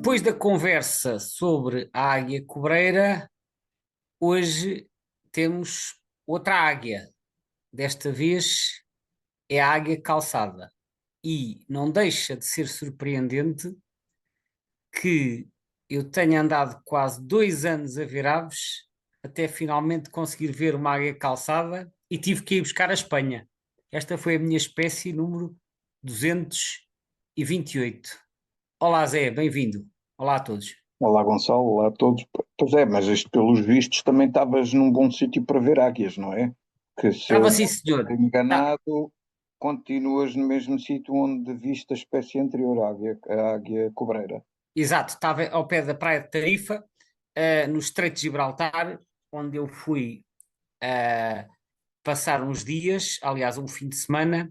Depois da conversa sobre a águia cobreira, hoje temos outra águia. Desta vez é a águia calçada. E não deixa de ser surpreendente que eu tenha andado quase 2 anos a ver aves até finalmente conseguir ver uma águia calçada e tive que ir buscar a Espanha. Esta foi a minha espécie número 228. Olá, Zé, bem-vindo. Olá a todos. Olá Gonçalo, olá a todos. Pois é, mas isto pelos vistos também estavas num bom sítio para ver águias, não é? Que se eu Estava não sim, senhor. estou enganado, continuas no mesmo sítio onde viste a espécie anterior, a águia cobreira. Exato, estava ao pé da Praia de Tarifa, no Estreito de Gibraltar, onde eu fui passar uns dias, aliás, um fim de semana,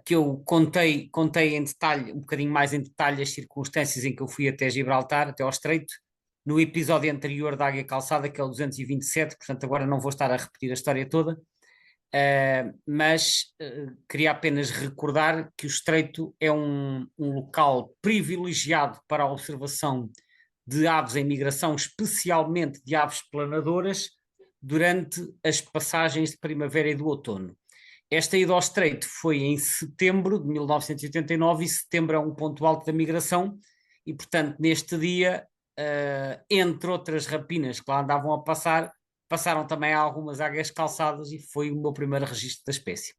que eu contei em detalhe, um bocadinho mais em detalhe, as circunstâncias em que eu fui até Gibraltar, até ao Estreito, no episódio anterior da Águia Calçada, que é o 227, portanto agora não vou estar a repetir a história toda, mas queria apenas recordar que o Estreito é um local privilegiado para a observação de aves em migração, especialmente de aves planadoras, durante as passagens de primavera e do outono. Esta ida ao Estreito foi em setembro de 1989 e setembro é um ponto alto da migração e, portanto, neste dia, entre outras rapinas que lá andavam a passar, passaram também algumas águias calçadas e foi o meu primeiro registro da espécie.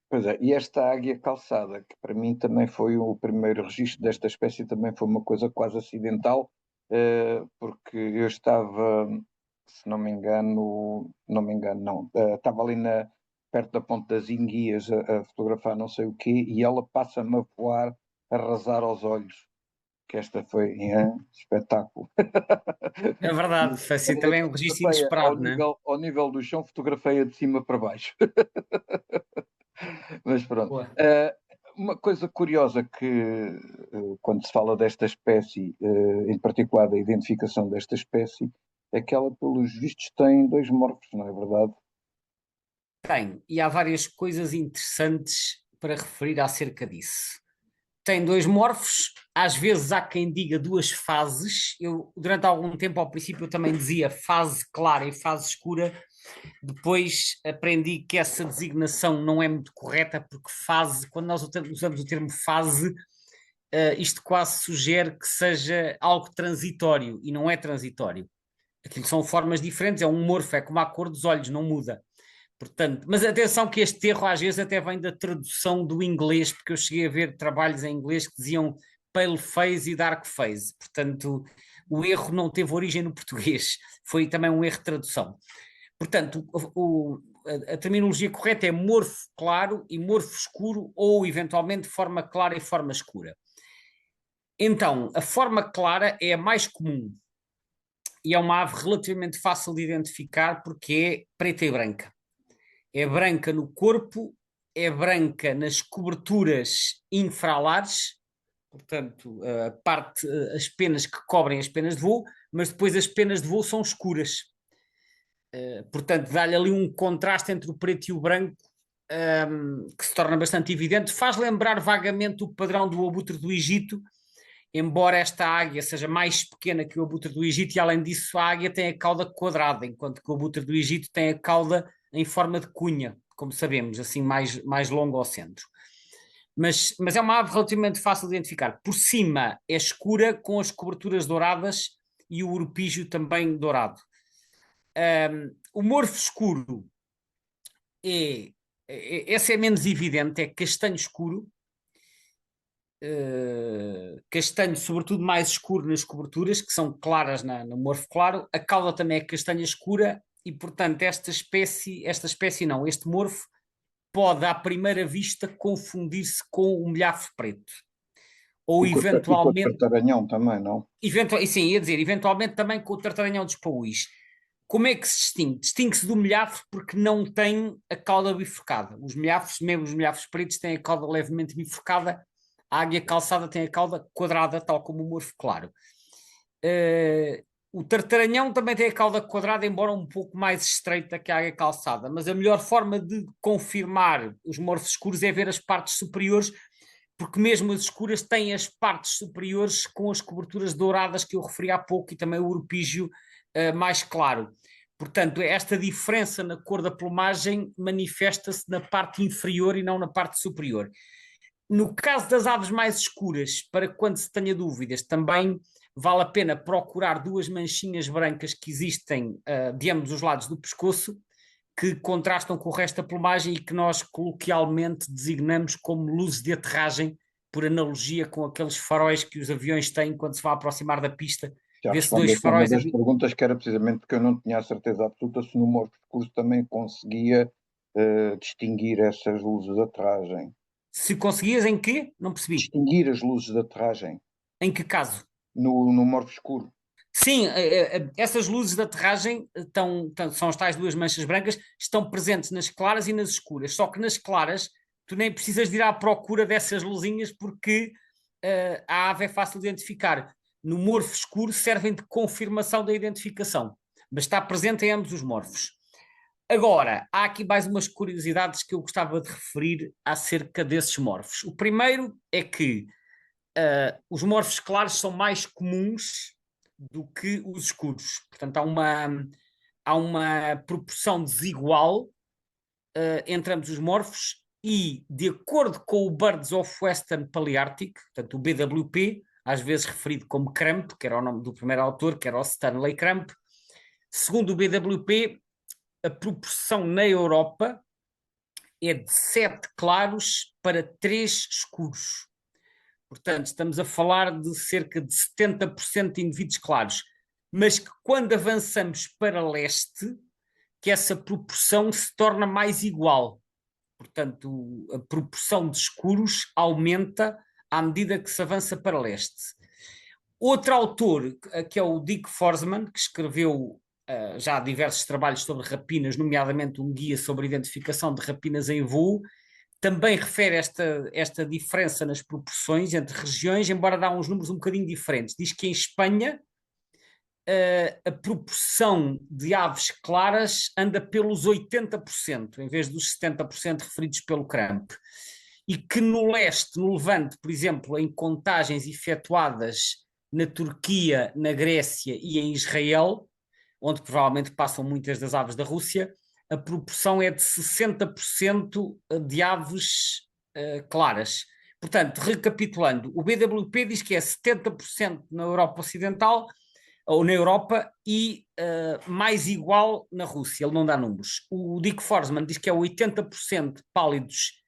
Pois é, e esta águia calçada, que para mim também foi o primeiro registro desta espécie, também foi uma coisa quase acidental, porque eu estava, se não me engano, não, estava ali perto da Ponte das Enguias a fotografar não sei o quê, e ela passa-me a voar, a arrasar aos olhos, que esta foi espetáculo. É verdade, foi assim Eu também um registro fotografei inesperado, não é? ao nível do chão, fotografei de cima para baixo. Mas pronto. Boa. Uma coisa curiosa que, quando se fala desta espécie, em particular da identificação desta espécie, é que ela, pelos vistos, tem dois morfos, não é verdade? Tem, e há várias coisas interessantes para referir acerca disso. Tem dois morfos, às vezes há quem diga duas fases. Eu, durante algum tempo, ao princípio, eu também dizia fase clara e fase escura. Depois aprendi que essa designação não é muito correta, porque fase, quando nós usamos o termo fase, isto quase sugere que seja algo transitório, e não é transitório. Aquilo são formas diferentes, é um morfo, é como a cor dos olhos, não muda. Portanto, mas atenção que este erro às vezes até vem da tradução do inglês, porque eu cheguei a ver trabalhos em inglês que diziam pale face e dark face. Portanto, o erro não teve origem no português, foi também um erro de tradução. Portanto, a terminologia correta é morfo claro e morfo escuro, ou eventualmente forma clara e forma escura. Então, a forma clara é a mais comum e é uma ave relativamente fácil de identificar porque é preta e branca. É branca no corpo, é branca nas coberturas infralares, portanto, as penas que cobrem as penas de voo, mas depois as penas de voo são escuras. Portanto, dá-lhe ali um contraste entre o preto e o branco, que se torna bastante evidente. Faz lembrar vagamente o padrão do abutre do Egito, embora esta águia seja mais pequena que o abutre do Egito, e além disso a águia tem a cauda quadrada, enquanto que o abutre do Egito tem a cauda em forma de cunha, como sabemos, assim mais longa ao centro. Mas é uma ave relativamente fácil de identificar. Por cima é escura, com as coberturas douradas e o urupígio também dourado. O morfo escuro esse é menos evidente, é castanho escuro, castanho sobretudo mais escuro nas coberturas, que são claras no morfo claro, a cauda também é castanha escura e portanto esta espécie não, este morfo pode à primeira vista confundir-se com o milhafre preto, ou E com o eventualmente, tartaranhão também, não? sim, ia dizer, eventualmente também com o tartaranhão dos paúis. Como é que se distingue? Distingue-se do milhafre porque não tem a cauda bifurcada. Os milhafres, mesmo os milhafres pretos, têm a cauda levemente bifurcada. A águia calçada tem a cauda quadrada, tal como o morfo claro. O tartaranhão também tem a cauda quadrada, embora um pouco mais estreita que a águia calçada. Mas a melhor forma de confirmar os morfos escuros é ver as partes superiores, porque mesmo as escuras têm as partes superiores com as coberturas douradas que eu referi há pouco e também o urupígio mais claro. Portanto, esta diferença na cor da plumagem manifesta-se na parte inferior e não na parte superior. No caso das aves mais escuras, para quando se tenha dúvidas, também vale a pena procurar duas manchinhas brancas que existem de ambos os lados do pescoço, que contrastam com o resto da plumagem e que nós coloquialmente designamos como luzes de aterragem, por analogia com aqueles faróis que os aviões têm quando se vão aproximar da pista. Já Vê-se dois respondeste a uma faróis. das perguntas que era precisamente porque eu não tinha a certeza absoluta se no morfo escuro também conseguia distinguir essas luzes de aterragem. Se conseguias, em que? Não percebi. Distinguir as luzes de aterragem Em que caso? no morfo escuro. Sim, essas luzes de aterragem são as tais duas manchas brancas, estão presentes nas claras e nas escuras, só que nas claras tu nem precisas de ir à procura dessas luzinhas porque a ave é fácil de identificar. No morfo escuro servem de confirmação da identificação, mas está presente em ambos os morfos. Agora, há aqui mais umas curiosidades que eu gostava de referir acerca desses morfos. O primeiro é que os morfos claros são mais comuns do que os escuros. Portanto, há uma proporção desigual entre ambos os morfos e, de acordo com o Birds of Western Palearctic, portanto, o BWP, às vezes referido como Cramp, que era o nome do primeiro autor, que era o Stanley Cramp, segundo o BWP, a proporção na Europa é de 7 claros para 3 escuros. Portanto, estamos a falar de cerca de 70% de indivíduos claros, mas que quando avançamos para leste, que essa proporção se torna mais igual. Portanto, a proporção de escuros aumenta à medida que se avança para leste. Outro autor, que é o Dick Forsman, que escreveu já diversos trabalhos sobre rapinas, nomeadamente um guia sobre identificação de rapinas em voo, também refere esta diferença nas proporções entre regiões, embora dá uns números um bocadinho diferentes. Diz que em Espanha a proporção de aves claras anda pelos 80%, em vez dos 70% referidos pelo Cramp. E que no leste, no Levante, por exemplo, em contagens efetuadas na Turquia, na Grécia e em Israel, onde provavelmente passam muitas das aves da Rússia, a proporção é de 60% de aves claras. Portanto, recapitulando, o BWP diz que é 70% na Europa Ocidental ou na Europa e mais igual na Rússia, ele não dá números. O Dick Forsman diz que é 80% pálidos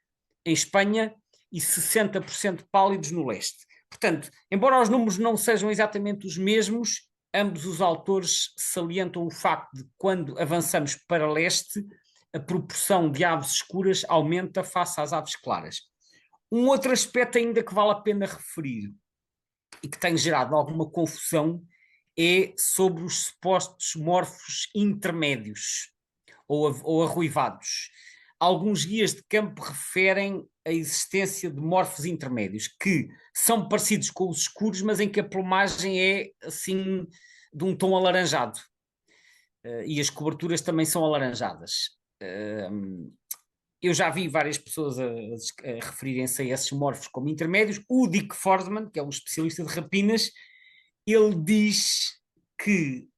em Espanha e 60% pálidos no leste. Portanto, embora os números não sejam exatamente os mesmos, ambos os autores salientam o facto de que quando avançamos para leste, a proporção de aves escuras aumenta face às aves claras. Um outro aspecto ainda que vale a pena referir e que tem gerado alguma confusão é sobre os supostos morfos intermédios ou arruivados. Alguns guias de campo referem a existência de morfos intermédios, que são parecidos com os escuros, mas em que a plumagem é assim de um tom alaranjado. E as coberturas também são alaranjadas. Eu já vi várias pessoas a referirem-se a esses morfos como intermédios. O Dick Forsman, que é um especialista de rapinas, ele diz que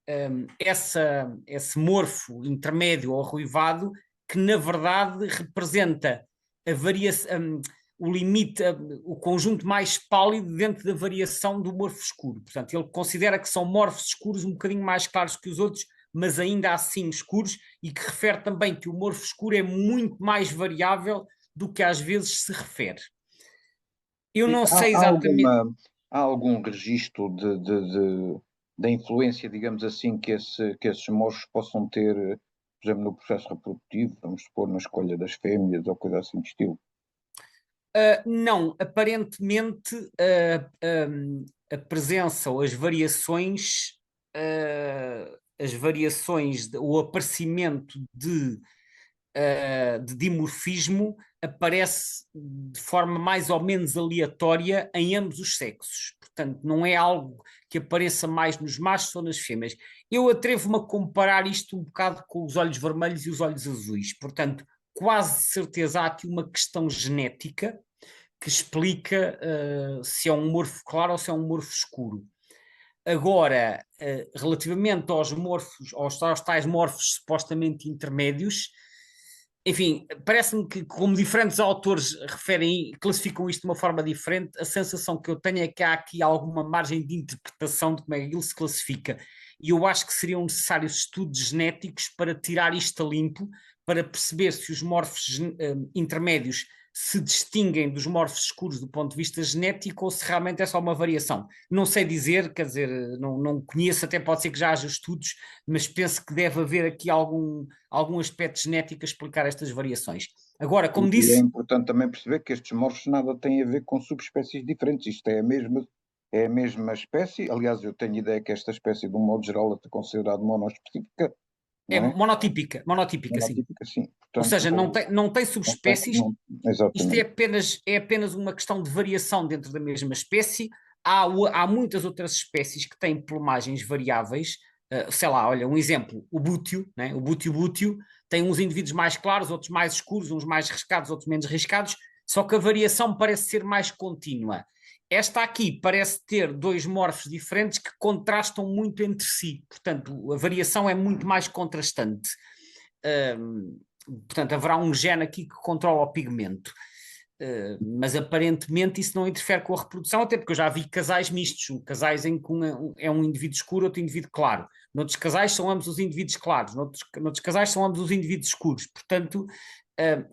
esse morfo intermédio ou arruivado, que na verdade representa a variação, o limite, o conjunto mais pálido dentro da variação do morfo escuro. Portanto, ele considera que são morfos escuros um bocadinho mais claros que os outros, mas ainda assim escuros, e que refere também que o morfo escuro é muito mais variável do que às vezes se refere. Eu não sei exatamente. Há algum registro da influência, digamos assim, que esses morfos possam ter, por exemplo, no processo reprodutivo, vamos supor, na escolha das fêmeas ou coisa assim de estilo? Não, aparentemente a presença ou as variações, o aparecimento de dimorfismo aparece de forma mais ou menos aleatória em ambos os sexos. Portanto, não é algo que apareça mais nos machos ou nas fêmeas. Eu atrevo-me a comparar isto um bocado com os olhos vermelhos e os olhos azuis. Portanto, quase certeza há aqui uma questão genética que explica se é um morfo claro ou se é um morfo escuro. Agora, relativamente aos morfos, aos tais morfos supostamente intermédios, enfim, parece-me que, como diferentes autores referem e classificam isto de uma forma diferente, a sensação que eu tenho é que há aqui alguma margem de interpretação de como é que ele se classifica. E eu acho que seriam necessários estudos genéticos para tirar isto a limpo, para perceber se os morfos intermédios se distinguem dos morfos escuros do ponto de vista genético ou se realmente é só uma variação. Não sei dizer, quer dizer, não conheço, até pode ser que já haja estudos, mas penso que deve haver aqui algum aspecto genético a explicar estas variações. Agora, como E é disse, importante também perceber que estes morfos nada têm a ver com subespécies diferentes. Isto é a mesma espécie. Aliás, eu tenho ideia que esta espécie, de um modo geral, é considerada monoespecífica, é não é? monotípica, sim. Monotípica, sim. Ou Portanto, seja, não tem não tem, subespécies. não, Isto é exatamente. apenas uma questão de variação dentro da mesma espécie. Há muitas outras espécies que têm plumagens variáveis. Sei lá, olha, um exemplo, o búteo, né? O búteo tem uns indivíduos mais claros, outros mais escuros, uns mais riscados, outros menos riscados, só que a variação parece ser mais contínua. Esta aqui parece ter dois morfos diferentes que contrastam muito entre si, portanto, a variação é muito mais contrastante. Portanto, haverá um gene aqui que controla o pigmento. Mas aparentemente isso não interfere com a reprodução, até porque eu já vi casais mistos, casais em que é um indivíduo escuro, outro indivíduo claro. Noutros casais são ambos os indivíduos claros, noutros casais são ambos os indivíduos escuros. Portanto,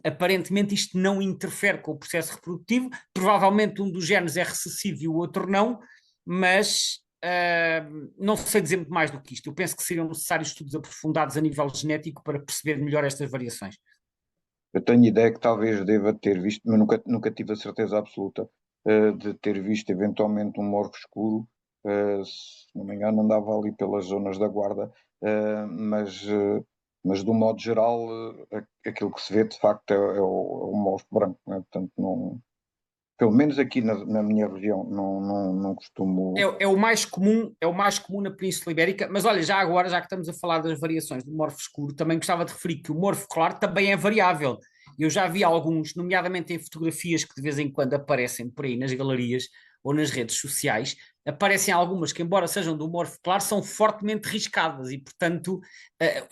aparentemente isto não interfere com o processo reprodutivo. Provavelmente um dos genes é recessivo e o outro não, mas não sei dizer muito mais do que isto. Eu penso que seriam necessários estudos aprofundados a nível genético para perceber melhor estas variações. Eu tenho ideia que talvez deva ter visto, mas nunca tive a certeza absoluta, de ter visto eventualmente um morro escuro. Se não me engano, andava ali pelas zonas da Guarda, mas de um modo geral, aquilo que se vê de facto é o morro branco, né? Portanto, não, pelo menos aqui na minha região, não costumo. É o mais comum na Península Ibérica, mas olha, já agora, já que estamos a falar das variações do morfo escuro, também gostava de referir que o morfo claro também é variável. Eu já vi alguns, nomeadamente em fotografias que de vez em quando aparecem por aí nas galerias ou nas redes sociais, aparecem algumas que, embora sejam do morfo claro, são fortemente riscadas e, portanto,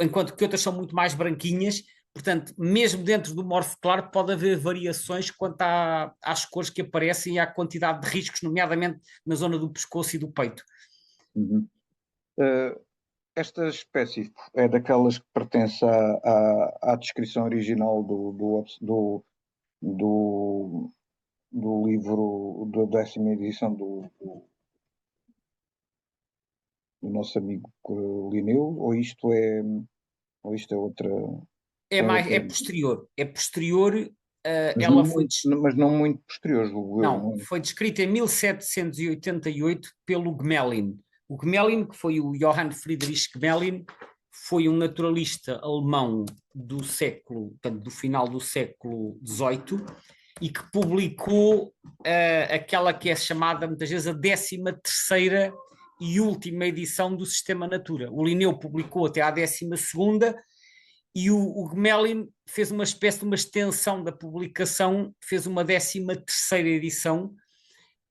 enquanto que outras são muito mais branquinhas. Portanto, mesmo dentro do morfo claro, pode haver variações quanto às cores que aparecem e à quantidade de riscos, nomeadamente na zona do pescoço e do peito. Uhum. Eh, Esta espécie é daquelas que pertence à descrição original do, do livro da 10ª edição do nosso amigo Linneu, ou isto é outra, É tem mais, outra, é posterior, mas ela foi, não muito posterior, julgo eu, não, não é? foi descrita em 1788 pelo Gmelin. O Gmelin, que foi o Johann Friedrich Gmelin, foi um naturalista alemão do século, portanto, do final do século XVIII, e que publicou aquela que é chamada muitas vezes a 13ª e última edição do Sistema Natura. O Linneu publicou até à 12ª e o Gmelin fez uma espécie de uma extensão da publicação, fez uma 13ª edição,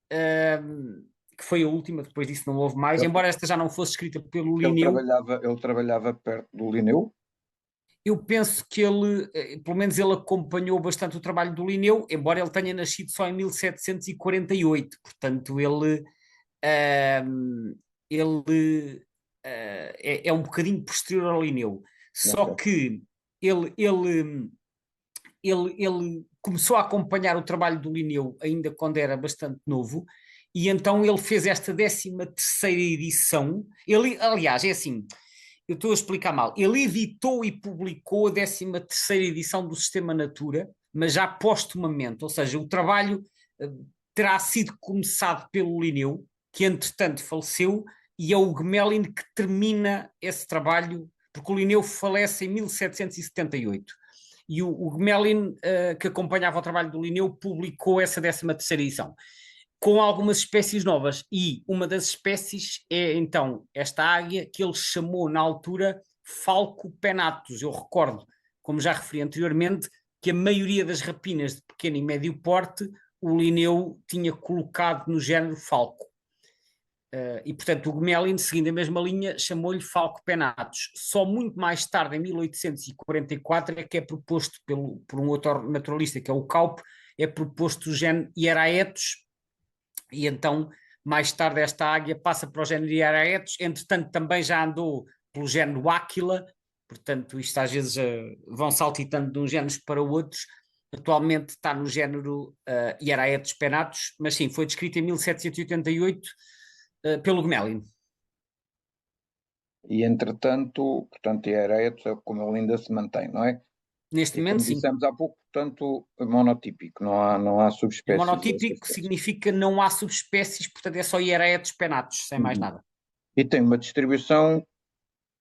que foi a última, depois disso não houve mais, Ele, embora esta já não fosse escrita pelo ele Linneu. trabalhava, ele trabalhava perto do Linneu. Eu penso que ele, pelo menos ele acompanhou bastante o trabalho do Linneu, embora ele tenha nascido só em 1748, portanto ele é um bocadinho posterior ao Linneu, só Ok. que ele, ele, ele começou a acompanhar o trabalho do Linneu ainda quando era bastante novo, e então ele fez esta 13ª edição. Ele, aliás, é assim, eu estou a explicar mal. Ele editou e publicou a 13ª edição do Sistema Natura, mas já postumamente, ou seja, o trabalho terá sido começado pelo Linneu, que entretanto faleceu, e é o Gmelin que termina esse trabalho, porque o Linneu falece em 1778. E o Gmelin, que acompanhava o trabalho do Linneu, publicou essa 13ª edição com algumas espécies novas. E uma das espécies é, então, esta águia que ele chamou na altura Falco pennatus. Eu recordo, como já referi anteriormente, que a maioria das rapinas de pequeno e médio porte o Linneu tinha colocado no género falco. E, portanto, o Gmelin, seguindo a mesma linha, chamou-lhe Falco pennatus. Só muito mais tarde, em 1844, é que é proposto por um outro naturalista, que é o Caupe, é proposto o género Hieraetus, e então, mais tarde, esta águia passa para o género Hieraetus. Entretanto, também já andou pelo género Aquila, portanto, isto às vezes vão saltitando de uns géneros para outros. Atualmente está no género Hieraetus pennatus, mas sim, foi descrito em 1788 pelo Gmelin. E entretanto, portanto, a Eretos, como ele ainda se mantém, não é? Neste E momento, como sim. dissemos há pouco, portanto, monotípico, não há É subespécies dessa monotípico, espécie. significa não há subespécies, portanto é só Hieraetus pennatus, sem mais Uhum. nada. E tem uma distribuição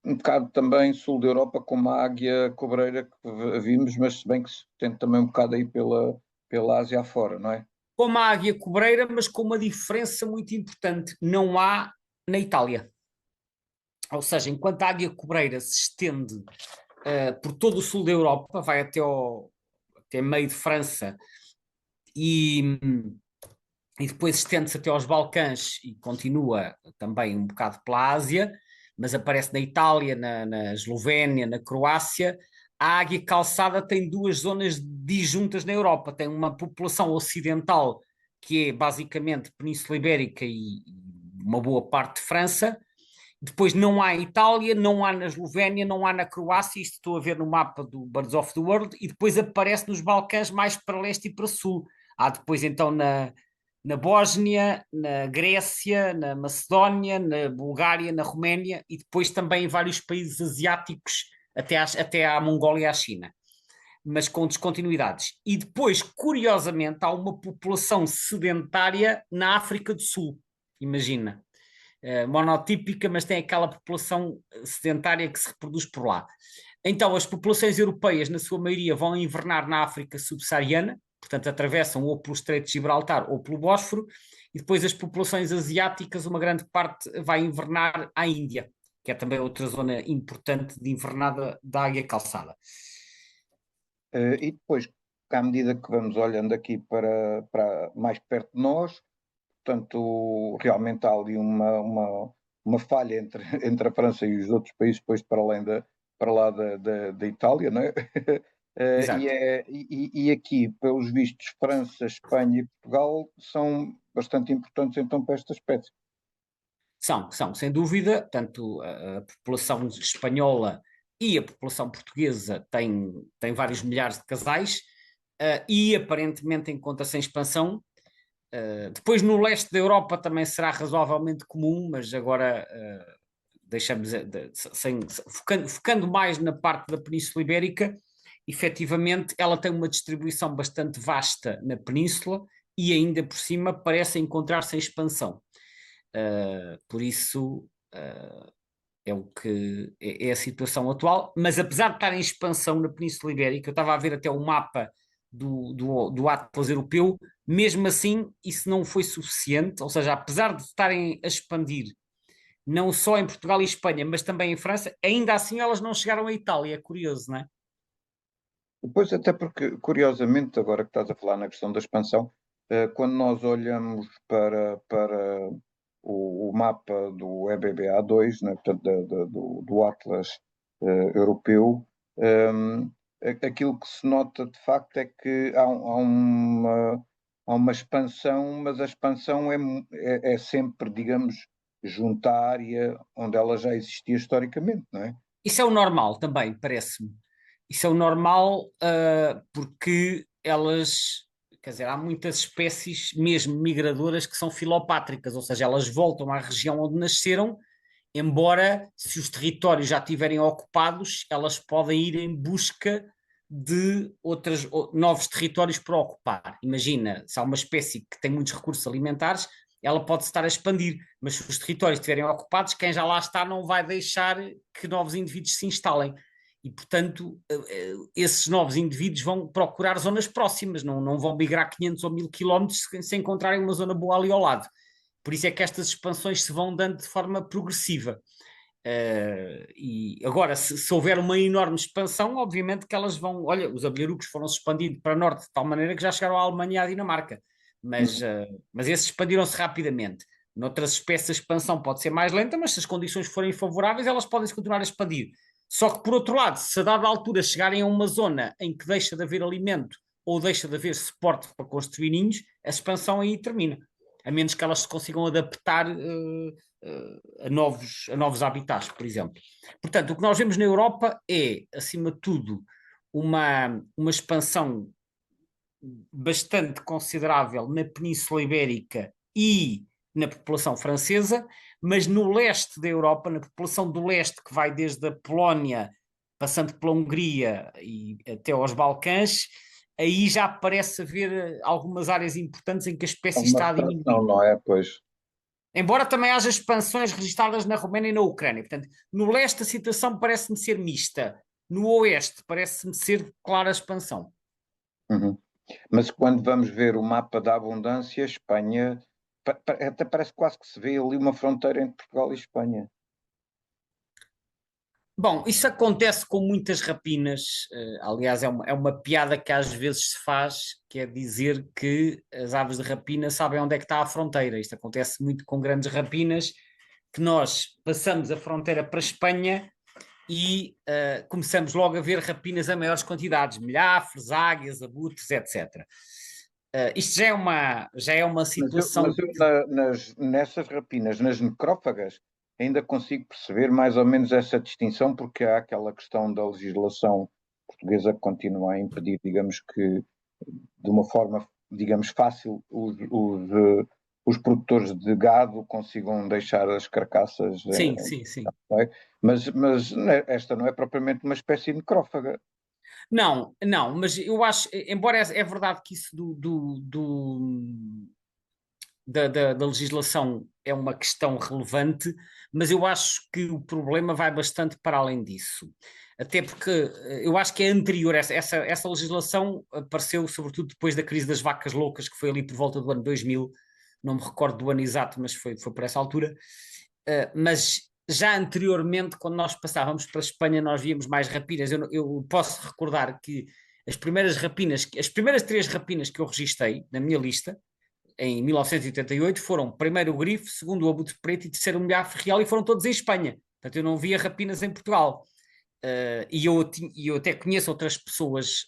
um bocado também sul da Europa, como a águia cobreira que vimos, mas se bem que se tem também um bocado aí pela Ásia afora, não é? Como a águia cobreira, mas com uma diferença muito importante, não há na Itália. Ou seja, enquanto a águia cobreira se estende por todo o sul da Europa, vai até meio de França e, e depois estende-se até aos Balcãs e continua também um bocado pela Ásia, mas aparece na Itália, na Eslovénia, na Croácia. A águia calçada tem duas zonas disjuntas na Europa. Tem uma população ocidental, que é basicamente Península Ibérica e uma boa parte de França. Depois não há em Itália, não há na Eslovénia, não há na Croácia, isto estou a ver no mapa do Birds of the World, e depois aparece nos Balcãs mais para leste e para sul. Há depois então na Bósnia, na Grécia, na Macedónia, na Bulgária, na Roménia e depois também em vários países asiáticos, até à Mongólia e à China, mas com descontinuidades. E depois, curiosamente, há uma população sedentária na África do Sul, imagina. Monotípica, mas tem aquela população sedentária que se reproduz por lá. Então, as populações europeias, na sua maioria, vão invernar na África subsaariana, portanto, atravessam ou pelo Estreito de Gibraltar ou pelo Bósforo, e depois as populações asiáticas, uma grande parte vai invernar à Índia, que é também outra zona importante de invernada da águia calçada. E depois, à medida que vamos olhando aqui para mais perto de nós, portanto, realmente há ali uma falha entre, entre a França e os outros países, depois para lá da Itália, não é? Exato. E aqui, pelos vistos, França, Espanha e Portugal são bastante importantes então para esta espécie. São, sem dúvida, tanto a população espanhola e a população portuguesa tem vários milhares de casais, e aparentemente encontra-se em expansão. Depois no leste da Europa também será razoavelmente comum, mas agora deixamos, focando mais na parte da Península Ibérica, efetivamente ela tem uma distribuição bastante vasta na Península e ainda por cima parece encontrar-se em expansão. Por isso é o que é a situação atual, mas apesar de estar em expansão na Península Ibérica, eu estava a ver até o mapa do Atlas Europeu, mesmo assim isso não foi suficiente, ou seja, apesar de estarem a expandir não só em Portugal e Espanha, mas também em França, ainda assim elas não chegaram à Itália, é curioso, não é? Depois, até porque, curiosamente, agora que estás a falar na questão da expansão, quando nós olhamos para o mapa do EBBA2, né, portanto, do Atlas europeu, aquilo que se nota de facto é que há uma expansão, mas a expansão é sempre, digamos, junto à área onde ela já existia historicamente, não é? Isso é o normal também, parece-me. Isso é o normal, porque elas, quer dizer, há muitas espécies mesmo migradoras que são filopátricas, ou seja, elas voltam à região onde nasceram, embora se os territórios já estiverem ocupados, elas podem ir em busca de novos territórios para ocupar. Imagina, se há uma espécie que tem muitos recursos alimentares, ela pode estar a expandir, mas se os territórios estiverem ocupados, quem já lá está não vai deixar que novos indivíduos se instalem. E, portanto, esses novos indivíduos vão procurar zonas próximas, não vão migrar 500 ou 1000 quilómetros se encontrarem uma zona boa ali ao lado. Por isso é que estas expansões se vão dando de forma progressiva. E agora, se houver uma enorme expansão, obviamente que elas vão. Olha, os abelharucos foram-se expandindo para norte de tal maneira que já chegaram à Alemanha e à Dinamarca. mas esses expandiram-se rapidamente. Noutras espécies, a expansão pode ser mais lenta, mas se as condições forem favoráveis, elas podem continuar a expandir. Só que, por outro lado, se a dada altura chegarem a uma zona em que deixa de haver alimento ou deixa de haver suporte para construir ninhos, a expansão aí termina. A menos que elas se consigam adaptar a novos habitats, por exemplo. Portanto, o que nós vemos na Europa é, acima de tudo, uma expansão bastante considerável na Península Ibérica e na população francesa, mas no leste da Europa, na população do leste, que vai desde a Polónia, passando pela Hungria e até aos Balcãs, aí já parece haver algumas áreas importantes em que a espécie Uma está a retração, diminuir. não é? Pois. Embora também haja expansões registradas na Roménia e na Ucrânia. Portanto, no leste a situação parece-me ser mista. No oeste parece-me ser clara expansão. Uhum. Mas quando vamos ver o mapa da abundância, Espanha, até parece quase que se vê ali uma fronteira entre Portugal e Espanha. Bom, isso acontece com muitas rapinas. Aliás, é uma piada que às vezes se faz, que é dizer que as aves de rapina sabem onde é que está a fronteira. Isto acontece muito com grandes rapinas, que nós passamos a fronteira para a Espanha e começamos logo a ver rapinas a maiores quantidades, milhafres, águias, abutres, etc. Isto já é uma situação. Mas eu nessas rapinas, nas necrófagas, ainda consigo perceber mais ou menos essa distinção, porque há aquela questão da legislação portuguesa que continua a impedir, digamos que, de uma forma, digamos, fácil, os produtores de gado consigam deixar as carcaças. Sim, sim, sim. Não é? Mas esta não é propriamente uma espécie necrófaga. Não, não, mas eu acho, embora é verdade que isso da legislação é uma questão relevante, mas eu acho que o problema vai bastante para além disso. Até porque eu acho que é anterior, essa legislação apareceu sobretudo depois da crise das vacas loucas, que foi ali por volta do ano 2000, não me recordo do ano exato, mas foi por essa altura. Mas já anteriormente, quando nós passávamos para a Espanha, nós víamos mais rapinas. Eu posso recordar que as primeiras três rapinas que eu registrei na minha lista, em 1988, foram primeiro o grife, segundo o abutre preto e terceiro o milhafre real, e foram todos em Espanha. Portanto, eu não via rapinas em Portugal. E eu até conheço outras pessoas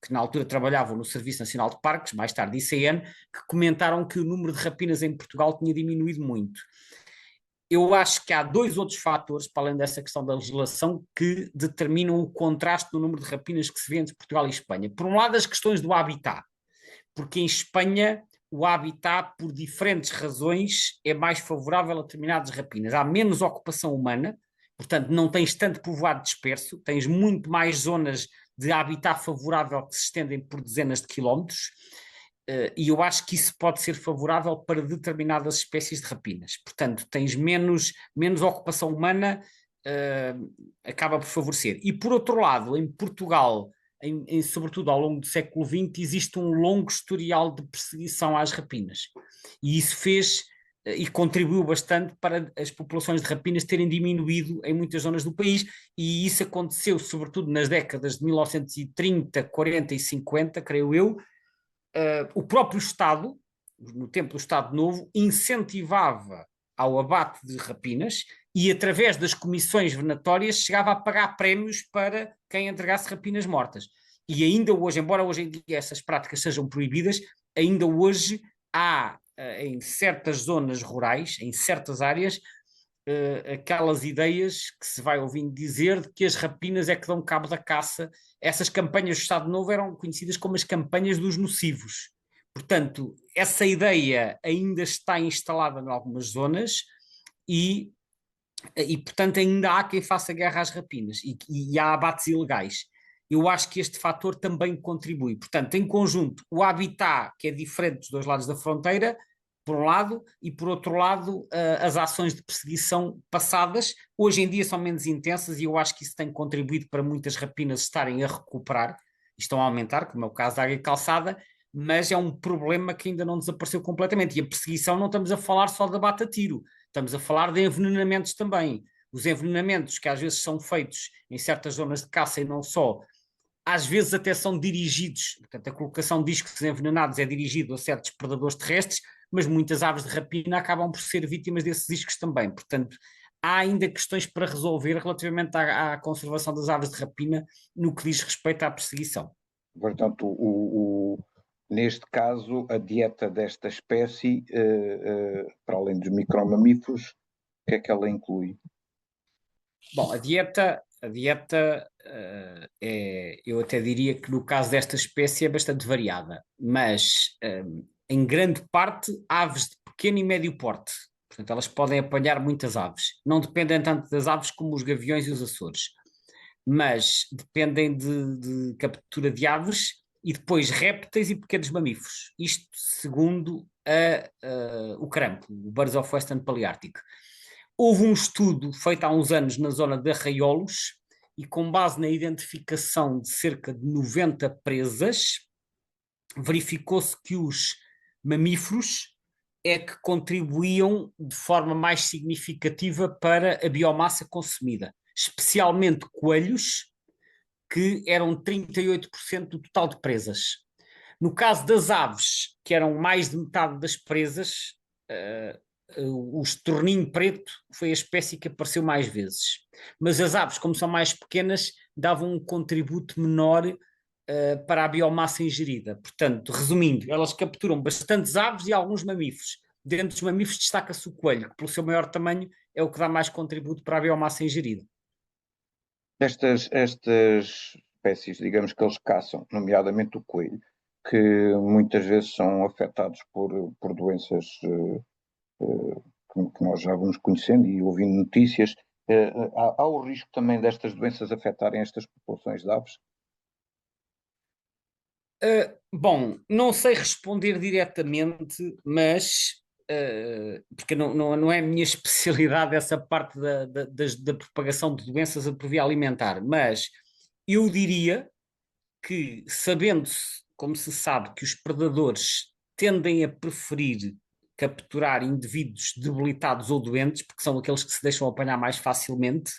que na altura trabalhavam no Serviço Nacional de Parques, mais tarde ICN, que comentaram que o número de rapinas em Portugal tinha diminuído muito. Eu acho que há dois outros fatores, para além dessa questão da legislação, que determinam o contraste no número de rapinas que se vê entre Portugal e Espanha. Por um lado, as questões do habitat, porque em Espanha o habitat, por diferentes razões, é mais favorável a determinadas rapinas. Há menos ocupação humana, portanto, não tens tanto povoado disperso, tens muito mais zonas de habitat favorável que se estendem por dezenas de quilómetros, e eu acho que isso pode ser favorável para determinadas espécies de rapinas. Portanto, tens menos ocupação humana, acaba por favorecer. E por outro lado, em Portugal, sobretudo ao longo do século XX, existe um longo historial de perseguição às rapinas. E isso fez e contribuiu bastante para as populações de rapinas terem diminuído em muitas zonas do país, e isso aconteceu sobretudo nas décadas de 1930, 40 e 50, creio eu. O próprio Estado, no tempo do Estado Novo, incentivava ao abate de rapinas e, através das comissões venatórias, chegava a pagar prémios para quem entregasse rapinas mortas. E ainda hoje, embora hoje em dia essas práticas sejam proibidas, ainda hoje há, em certas zonas rurais, em certas áreas, aquelas ideias que se vai ouvindo dizer de que as rapinas é que dão cabo da caça. Essas campanhas do Estado Novo eram conhecidas como as campanhas dos nocivos. Portanto, essa ideia ainda está instalada em algumas zonas e portanto, ainda há quem faça guerra às rapinas e há abates ilegais. Eu acho que este fator também contribui. Portanto, em conjunto, o habitat, que é diferente dos dois lados da fronteira, por um lado, e por outro lado, as ações de perseguição passadas, hoje em dia são menos intensas e eu acho que isso tem contribuído para muitas rapinas estarem a recuperar e estão a aumentar, como é o caso da águia calçada, mas é um problema que ainda não desapareceu completamente. E a perseguição não estamos a falar só de abate a tiro, estamos a falar de envenenamentos também. Os envenenamentos que às vezes são feitos em certas zonas de caça e não só, às vezes até são dirigidos, portanto, a colocação de discos envenenados é dirigido a certos predadores terrestres, mas muitas aves de rapina acabam por ser vítimas desses discos também. Portanto, há ainda questões para resolver relativamente à conservação das aves de rapina no que diz respeito à perseguição. Portanto, neste caso, a dieta desta espécie, para além dos micromamíferos, o que é que ela inclui? Bom, eu até diria que no caso desta espécie é bastante variada, mas em grande parte aves de pequeno e médio porte. Portanto, elas podem apanhar muitas aves. Não dependem tanto das aves como os gaviões e os açores, mas dependem de captura de aves e depois répteis e pequenos mamíferos. Isto segundo o CRAMP, o Birds of Western Palearctic. Houve um estudo feito há uns anos na zona de Arraiolos e com base na identificação de cerca de 90 presas, verificou-se que os mamíferos é que contribuíam de forma mais significativa para a biomassa consumida, especialmente coelhos, que eram 38% do total de presas. No caso das aves, que eram mais de metade das presas, o estorninho preto foi a espécie que apareceu mais vezes. Mas as aves, como são mais pequenas, davam um contributo menor para a biomassa ingerida. Portanto, resumindo, elas capturam bastantes aves e alguns mamíferos. Dentro dos mamíferos destaca-se o coelho, que pelo seu maior tamanho é o que dá mais contributo para a biomassa ingerida. Estas espécies, digamos que eles caçam, nomeadamente o coelho, que muitas vezes são afetados por doenças que nós já vamos conhecendo e ouvindo notícias. Há o risco também destas doenças afetarem estas populações de aves? Bom, não sei responder diretamente, mas porque não é a minha especialidade essa parte da propagação de doenças por via alimentar, mas eu diria que, sabendo-se, como se sabe, que os predadores tendem a preferir capturar indivíduos debilitados ou doentes, porque são aqueles que se deixam apanhar mais facilmente,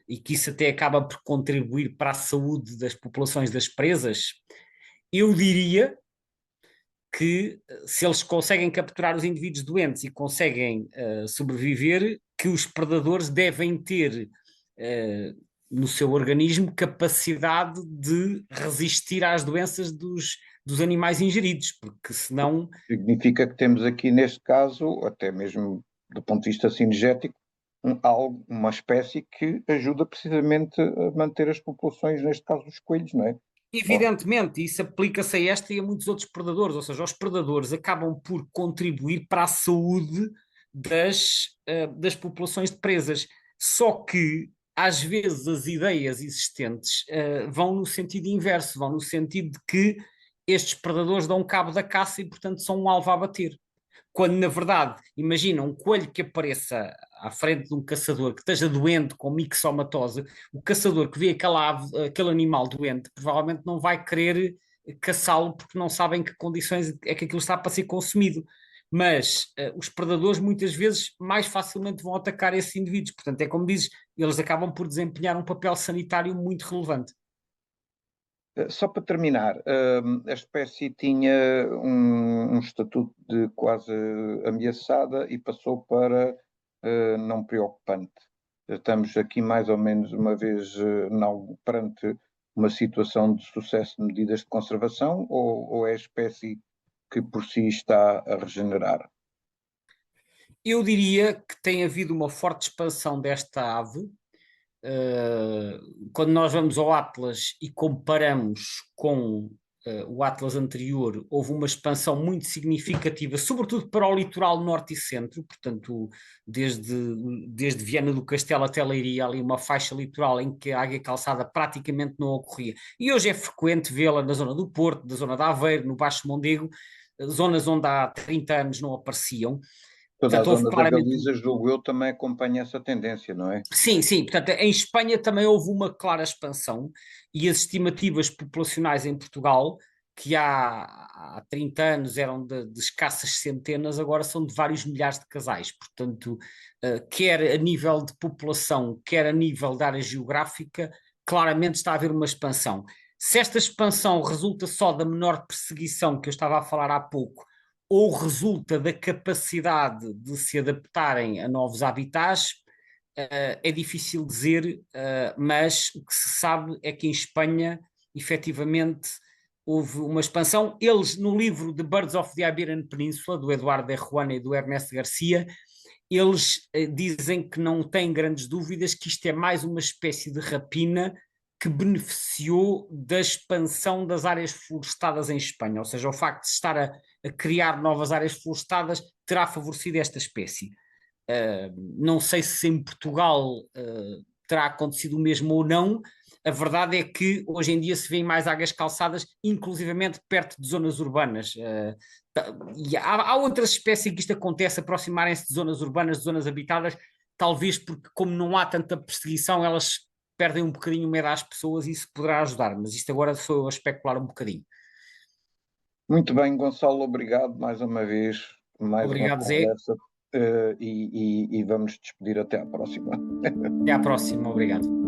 e que isso até acaba por contribuir para a saúde das populações das presas, eu diria que se eles conseguem capturar os indivíduos doentes e conseguem sobreviver, que os predadores devem ter no seu organismo capacidade de resistir às doenças dos animais ingeridos, porque senão... Significa que temos aqui, neste caso, até mesmo do ponto de vista cinegético, uma espécie que ajuda precisamente a manter as populações, neste caso dos coelhos, não é? Evidentemente, isso aplica-se a esta e a muitos outros predadores, ou seja, os predadores acabam por contribuir para a saúde das populações de presas. Só que, às vezes, as ideias existentes vão no sentido inverso, vão no sentido de que estes predadores dão cabo da caça e, portanto, são um alvo a bater. Quando, na verdade, imagina um coelho que apareça à frente de um caçador que esteja doente com mixomatose, o caçador que vê aquele animal doente provavelmente não vai querer caçá-lo porque não sabe em que condições é que aquilo está para ser consumido. Mas os predadores muitas vezes mais facilmente vão atacar esses indivíduos. Portanto, é como dizes, eles acabam por desempenhar um papel sanitário muito relevante. Só para terminar, a espécie tinha um estatuto de quase ameaçada e passou para não preocupante. Estamos aqui mais ou menos uma vez perante uma situação de sucesso de medidas de conservação ou é a espécie que por si está a regenerar? Eu diria que tem havido uma forte expansão desta ave. Quando nós vamos ao Atlas e comparamos com o Atlas anterior, houve uma expansão muito significativa, sobretudo para o litoral norte e centro, portanto, desde Viana do Castelo até Leiria, ali uma faixa litoral em que a águia calçada praticamente não ocorria. E hoje é frequente vê-la na zona do Porto, da zona de Aveiro, no Baixo Mondego, zonas onde há 30 anos não apareciam. Toda a Portanto, houve zona da claramente... Galiza, julgo eu, também acompanha essa tendência, não é? Sim, sim. Portanto, em Espanha também houve uma clara expansão e as estimativas populacionais em Portugal, que há 30 anos eram de escassas centenas, agora são de vários milhares de casais. Portanto, quer a nível de população, quer a nível da área geográfica, claramente está a haver uma expansão. Se esta expansão resulta só da menor perseguição que eu estava a falar há pouco, ou resulta da capacidade de se adaptarem a novos habitats, é difícil dizer, mas o que se sabe é que em Espanha, efetivamente, houve uma expansão. Eles, no livro The Birds of the Iberian Peninsula, do Eduardo de Juana e do Ernesto Garcia, eles dizem que não têm grandes dúvidas que isto é mais uma espécie de rapina que beneficiou da expansão das áreas florestadas em Espanha, ou seja, o facto de estar a criar novas áreas florestadas terá favorecido esta espécie. Não sei se em Portugal terá acontecido o mesmo ou não. A verdade é que hoje em dia se vêem mais águias calçadas, inclusivamente perto de zonas urbanas. E há outras espécies em que isto acontece, aproximarem-se de zonas urbanas, de zonas habitadas, talvez porque, como não há tanta perseguição, elas perdem um bocadinho o medo às pessoas e isso poderá ajudar. Mas isto agora sou eu a especular um bocadinho. Muito bem, Gonçalo, obrigado mais uma vez, mais uma Obrigado, Zé. conversa, e vamos despedir até à próxima. Até à próxima. Obrigado.